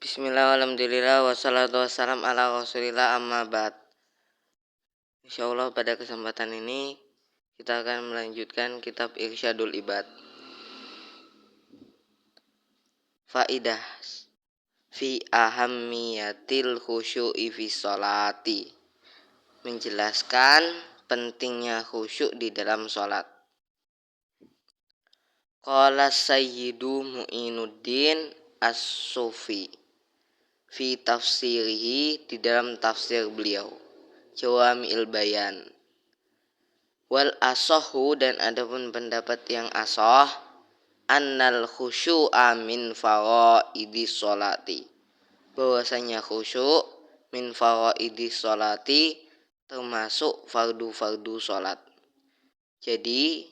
Bismillah, alhamdulillah, wassalatu wassalam ala rasulillah, amma ba'd. Insyaallah pada kesempatan ini kita akan melanjutkan kitab Irsyadul Ibad. Faidah fi ahammiyatil khusyu'i fi sholati, menjelaskan pentingnya khusyuk di dalam sholat. Qala Sayyidu Mu'inuddin As-Sufi fi tafsirihi, di dalam tafsir beliau Jawami'il Bayan. Wal asohu, dan adapun pendapat yang asoh, annal khusyu'a min faraidis sholati, bahwasanya khusyuk min faraidis sholati, termasuk fardu-fardu sholat. Jadi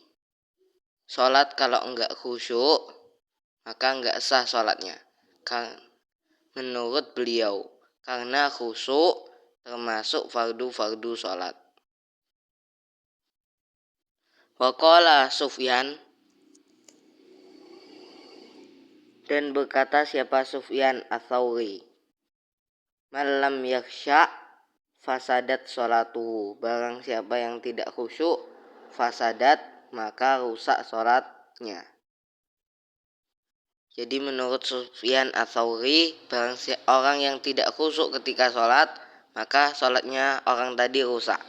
sholat kalau enggak khusyuk maka enggak sah sholatnya, menurut beliau, karena khusyuk termasuk fardu-fardu sholat. Waqala Sufyan, dan berkata siapa Sufyan Ats-Tsauri, malam yakhsha fasadat sholatuhu, barang siapa yang tidak khusyuk, fasadat, maka rusak sholatnya. Jadi menurut Sufyan Ats-Tsauri, barang orang yang tidak khusyuk ketika sholat, maka sholatnya orang tadi rusak.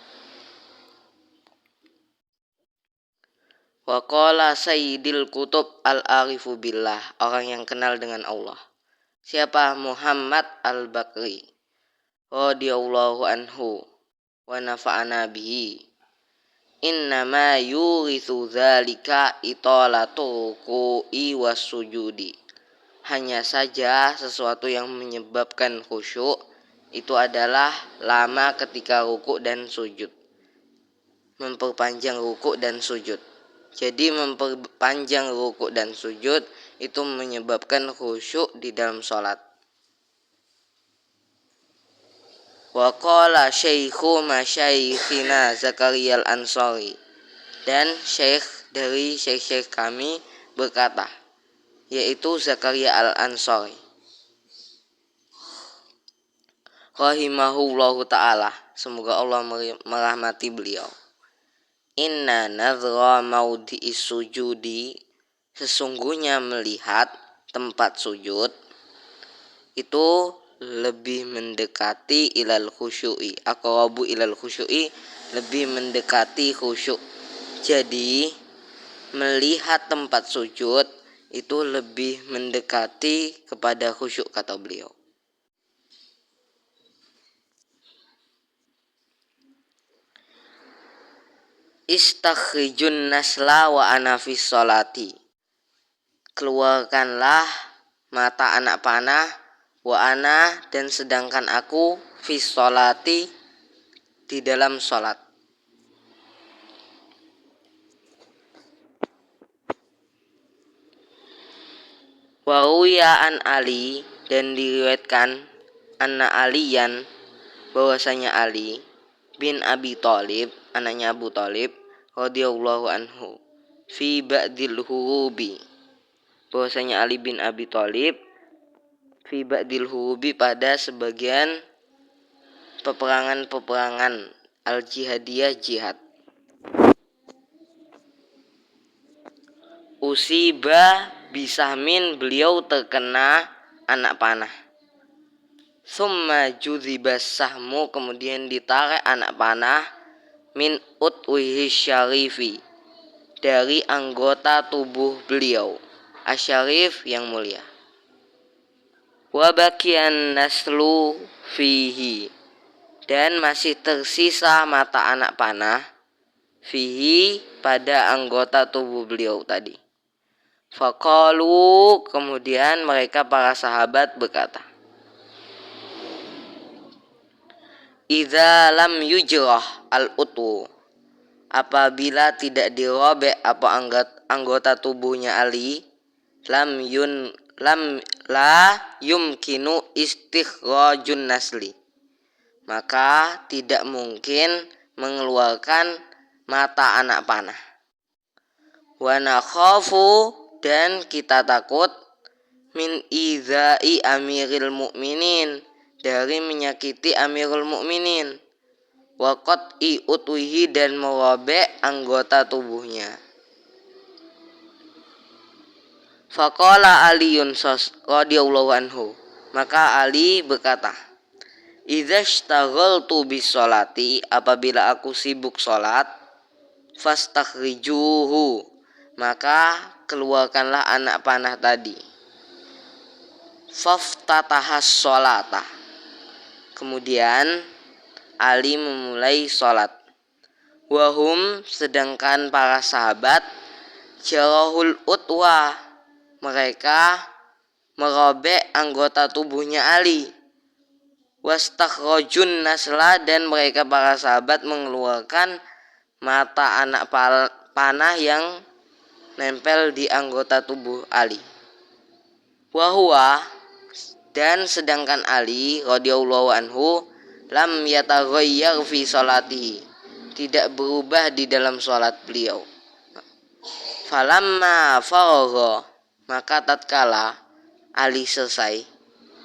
Wa qala Sayyidil Kutub al-Arifu billah, orang yang kenal dengan Allah. Siapa? Muhammad al-Bakri radhiyallahu anhu wa nafa'ana bihi. Innama yurithu dzalika italatu ruku'i was sujudi. Hanya saja sesuatu yang menyebabkan khusyuk itu adalah lama ketika ruku' dan sujud, memperpanjang ruku' dan sujud. Jadi memperpanjang ruku' dan sujud itu menyebabkan khusyuk di dalam sholat. Wa qala syaikhu masyaikhina Zakaria al-Ansari, dan syekh dari syekh-syekh kami berkata, yaitu Zakaria al-Ansari rahimahullahu ta'ala, semoga Allah merahmati beliau. Inna nadhra maudhi'is sujudi, sesungguhnya melihat tempat sujud itu lebih mendekati ilal khusyu'i, aqrabu ilal khusyu'i, lebih mendekati khusyuk. Jadi melihat tempat sujud itu lebih mendekati kepada khusyuk, kata beliau. Istakhrijun nasla wa ana fis sholati, keluarkanlah mata anak panah, wa ana, dan sedangkan aku, fis sholati, di dalam sholat. Wa ruwiya an Ali, dan diriwayatkan anna Aliyan, bahwasanya Ali bin Abi Thalib, anaknya Abu Thalib radhiyallahu anhu, fi ba'dil hurubi, bahwasanya Ali bin Abi Thalib fi ba'dil hurubi, pada sebagian peperangan al-jihadiyah, jihad, usiba bisahmin, beliau terkena anak panah. Summa judhibas sahmu, kemudian ditarik anak panah, min utwihi syarifi, dari anggota tubuh beliau asyarif, yang mulia. Wa baqiyan naslu fihi, dan masih tersisa mata anak panah, fihi, pada anggota tubuh beliau tadi. Faqalu, kemudian mereka para sahabat berkata, idza lam yujrah al-utwu, apabila tidak dirobek apa anggota tubuhnya Ali, la yumkinu istikhrajun nasli, maka tidak mungkin mengeluarkan mata anak panah. Wa nakhafu, dan kita takut, min idzai amiril mukminin, dari menyakiti amirul mukminin, wa qat'i utwihi, dan merobek anggota tubuhnya. Faqala Aliyun radhiyallahu anhu, maka Ali berkata, idza ishtaghaltu bis sholati, apabila aku sibuk salat, fastakhrijuhu, maka keluarkanlah anak panah tadi. Faftatahas sholata, kemudian Ali memulai salat. Wahum, sedangkan para sahabat, jarahul utwa, mereka merobek anggota tubuhnya Ali. Wastakhrajun nasla, dan mereka para sahabat mengeluarkan mata anak panah yang nempel di anggota tubuh Ali. Wahwa, dan sedangkan Ali radhiyallahu anhu, lam yataghayyar fi sholatihi, tidak berubah di dalam salat beliau. Falamma faragha, maka tatkala Ali selesai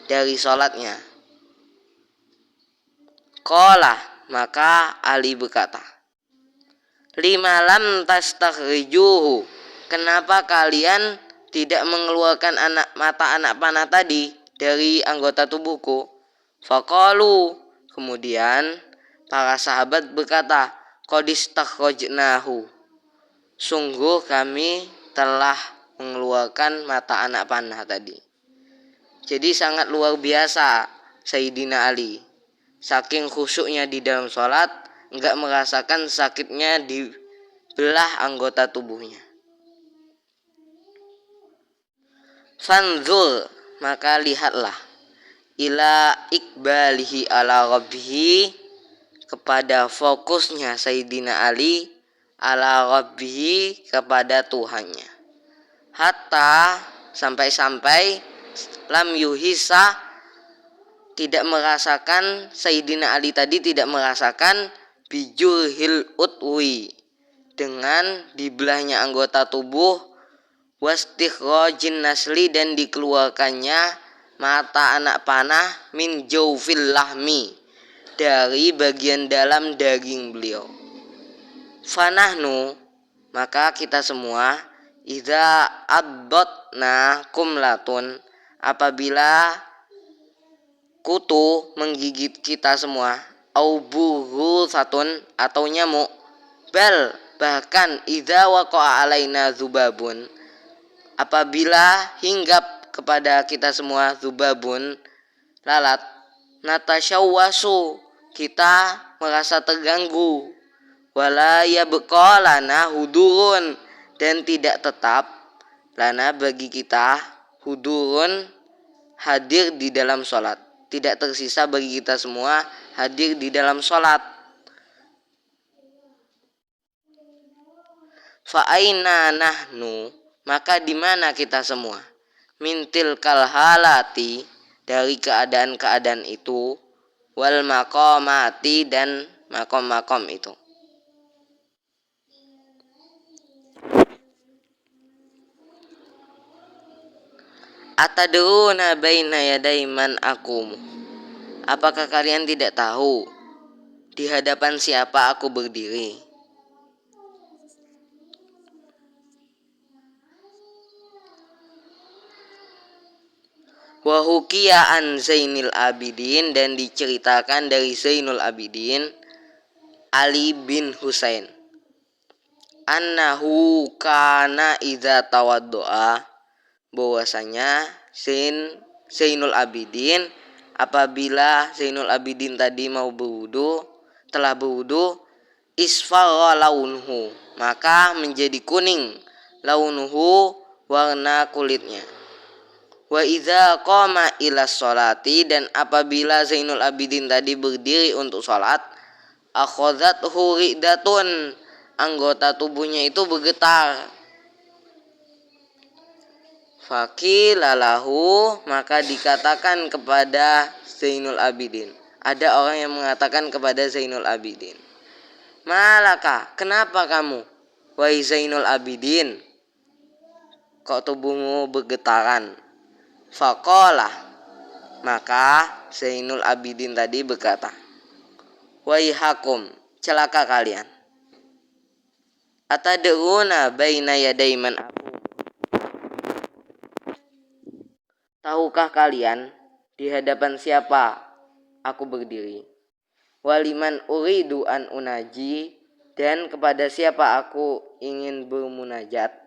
dari salatnya, qala, maka Ali berkata, lima lam tastakhrijuhu, kenapa kalian tidak mengeluarkan mata anak panah tadi dari anggota tubuhku? Faqalu, kemudian para sahabat berkata, qad istakhrajnahu, sungguh kami telah mengeluarkan mata anak panah tadi. Jadi sangat luar biasa Sayyidina Ali, saking khusyuknya di dalam sholat, enggak merasakan sakitnya di belah anggota tubuhnya. Fanzur, maka lihatlah, ila ikbalihi ala rabbihi, kepada fokusnya Sayyidina Ali ala rabbihi, kepada Tuhannya. Hatta, sampai-sampai, lam yuhisa, tidak merasakan, Sayyidina Ali tadi tidak merasakan bijurhil utwi, dengan dibelahnya anggota tubuh, wastikhrajin nasli, dan dikeluarkannya mata anak panah, min jawfil lahmi, dari bagian dalam daging beliau. Fanahnu, maka kita semua, idza addotna kumlatun, apabila kutu menggigit kita semua, au satun, atau nyamuk, bal, bahkan idza waqa'a alaina dzubabun, apabila hinggap kepada kita semua dzubabun, lalat, natashawwasu, kita merasa terganggu, wala yabqa lana hudurun, dan tidak tetap lana bagi kita, hudurun, hadir di dalam sholat, tidak tersisa bagi kita semua hadir di dalam sholat. Fa'aina nahnu, maka di mana kita semua, mintil kalhalati, dari keadaan-keadaan itu, wal maqamati, dan makom-makom itu. Atadruna baina yaday man aqum, apakah kalian tidak tahu di hadapan siapa aku berdiri? Wa hukiya an Zainil Abidin, dan diceritakan dari Zainul Abidin Ali bin Husain, annahu kana idza tawaddoa, bahwasanya Zainul Abidin, apabila Zainul Abidin tadi mau berwudu, telah berwudu, isfarra launuhu, maka menjadi kuning, launuhu, warna kulitnya. Wa idza qama ila sholati, dan apabila Zainul Abidin tadi berdiri untuk sholat, akhadzathu ridatun, anggota tubuhnya itu bergetar. Faqilalahu, maka dikatakan kepada Zainul Abidin, ada orang yang mengatakan kepada Zainul Abidin, malaka, kenapa kamu wahai Zainul Abidin, kok tubuhmu bergetaran? Faqala, maka Zainul Abidin tadi berkata, waihakum, celaka kalian. Atadruna baina yaday man aku. Tahukah kalian di hadapan siapa aku berdiri? Waliman uridu an unaji, dan kepada siapa aku ingin bermunajat?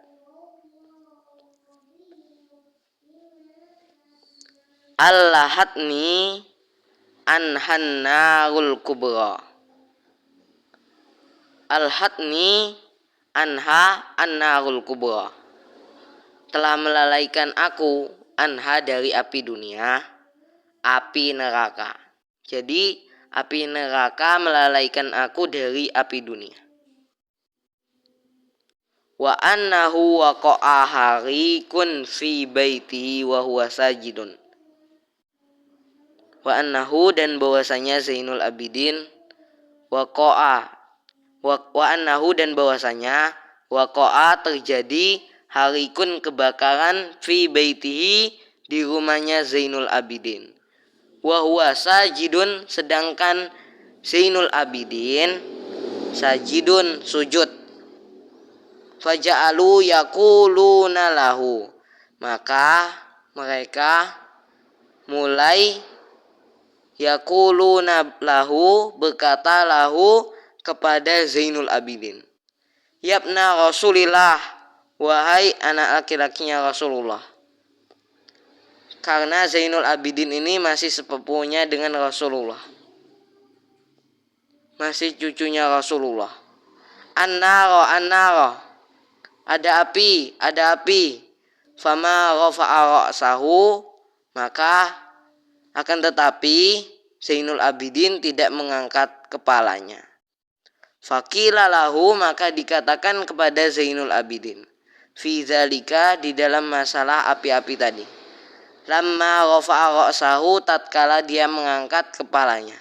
Allahatni anhannarul kubra. Alhatni anha annarul kubra. Telah melalaikan aku anha dari api dunia, api neraka. Jadi api neraka melalaikan aku dari api dunia. Wa annahu waqa'a harikun fi baiti wa huwa sajidun. Wa annahu, dan bahwasanya Zainul Abidin, waqa'a wa annahu, dan bahwasanya waqa'a terjadi harikun kebakaran fi baitihi di rumahnya Zainul Abidin. Wa huwa sajidun, sedangkan Zainul Abidin sajidun sujud. Faja'alu yaquluna lahu, maka mereka mulai yaquluna lahu, berkata lahu kepada Zainul Abidin, yabna Rasulillah, wahai anak laki-lakinya Rasulullah. Karena Zainul Abidin ini masih sepupunya dengan Rasulullah, masih cucunya Rasulullah. Annaro, ada api. Fama rafa'a ra'sahu, maka akan tetapi Zainul Abidin tidak mengangkat kepalanya. Faqila lahu, maka dikatakan kepada Zainul Abidin, fi dzalika, di dalam masalah api-api tadi. Lamma rafa'a ra'sahu, tatkala dia mengangkat kepalanya.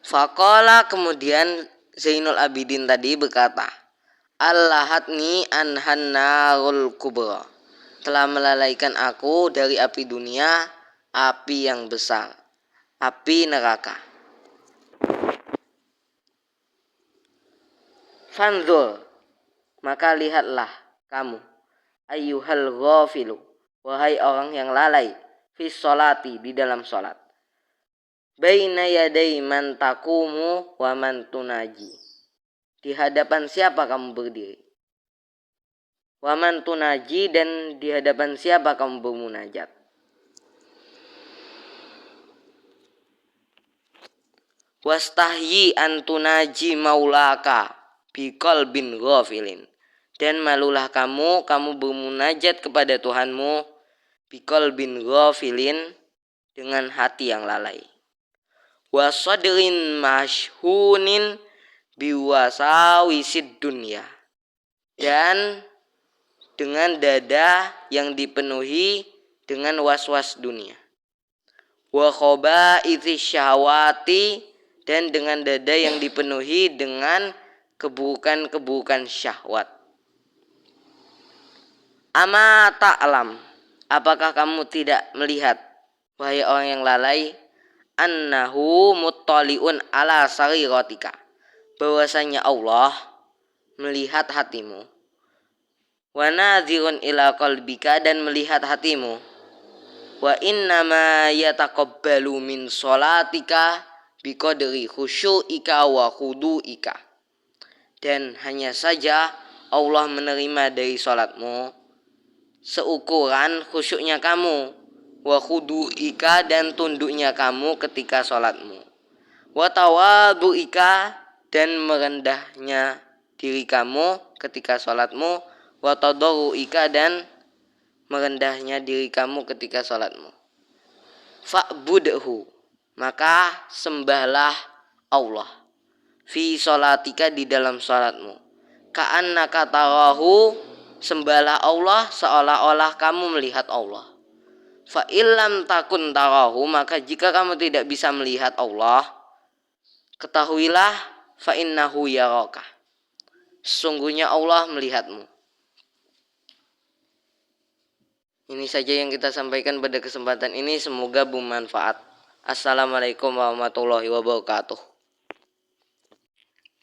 Faqala, kemudian Zainul Abidin tadi berkata, Allahatni anhannarul kubra, telah melalaikan aku dari api dunia, api yang besar, api neraka. Fanzur, maka lihatlah kamu, ayyuhal ghafilu, wahai orang yang lalai, fi sholati, di dalam sholat, baina yaday man taqumu wa man tunaji, di hadapan siapa kamu berdiri, wa man tunaji, dan di hadapan siapa kamu bermunajat. Wastahyi antunaji maulaka biqalbin ghafilin, dan malulah kamu bermunajat kepada Tuhanmu biqalbin ghafilin, dengan hati yang lalai. Wasadrin mashhunin biwasawisid dunya, dan dengan dada yang dipenuhi dengan was-was dunia. Wa khaba'itsi syahwati, dan dengan dada yang dipenuhi dengan keburukan-keburukan syahwat. Ama ta'lam, apakah kamu tidak melihat, wahai orang yang lalai, annahu muttali'un ala sariratika, bahwasanya Allah melihat hatimu, wa nadhirun ila qalbika, dan melihat hatimu, wa innama yataqabbalu min sholatika biqadri khusyu'ika wa khudu'ika, dan hanya saja Allah menerima dari sholatmu seukuran khusyuknya kamu, wa khudu'ika, dan tunduknya kamu ketika sholatmu, wa tawadu'ika, dan merendahnya diri kamu ketika sholatmu, wa tadarru'ika, dan merendahnya diri kamu ketika sholatmu. Fa'budhu, maka sembahlah Allah, fi sholatika, di dalam sholatmu, ka'annaka tarahu, sembahlah Allah seolah-olah kamu melihat Allah. Fa illam takun tarahu, maka jika kamu tidak bisa melihat Allah, ketahuilah fa innahu yaraka, sesungguhnya Allah melihatmu. Ini saja yang kita sampaikan pada kesempatan ini, semoga bermanfaat. Assalamualaikum warahmatullahi wabarakatuh.